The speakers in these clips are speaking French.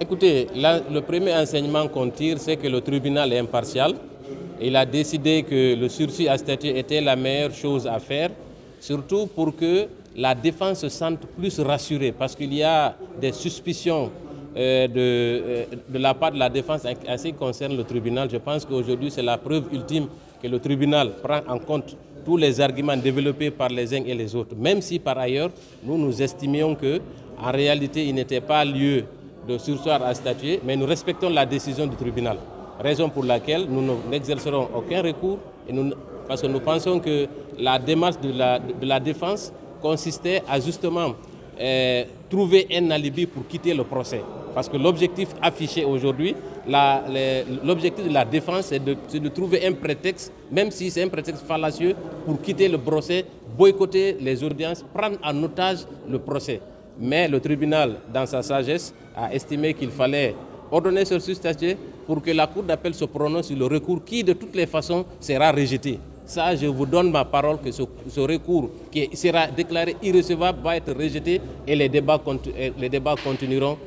Écoutez, le premier enseignement qu'on tire, c'est que le tribunal est impartial. Il a décidé que le sursis à statuer était la meilleure chose à faire, surtout pour que la défense se sente plus rassurée, parce qu'il y a des suspicions de la part de la défense en ce qui concerne le tribunal. Je pense qu'aujourd'hui, c'est la preuve ultime que le tribunal prend en compte tous les arguments développés par les uns et les autres, même si par ailleurs, nous estimions qu'en réalité, il n'était pas lieu de surseoir à statuer, mais nous respectons la décision du tribunal. Raison pour laquelle nous n'exercerons aucun recours, parce que nous pensons que la démarche de la défense consistait à justement trouver un alibi pour quitter le procès. Parce que l'objectif affiché aujourd'hui, l'objectif de la défense, c'est de trouver un prétexte, même si c'est un prétexte fallacieux, pour quitter le procès, boycotter les audiences, prendre en otage le procès. Mais le tribunal, dans sa sagesse, a estimé qu'il fallait ordonner ce sursis pour que la Cour d'appel se prononce sur le recours qui, de toutes les façons, sera rejeté. Ça, je vous donne ma parole que ce recours qui sera déclaré irrecevable va être rejeté et les débats continueront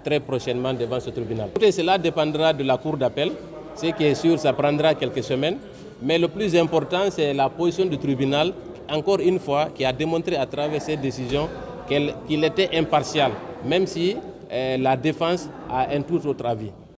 très prochainement devant ce tribunal. Cela dépendra de la Cour d'appel. Ce qui est sûr, ça prendra quelques semaines. Mais le plus important, c'est la position du tribunal, encore une fois, qui a démontré à travers cette décision qu'il était impartial, même si la défense a un tout autre avis.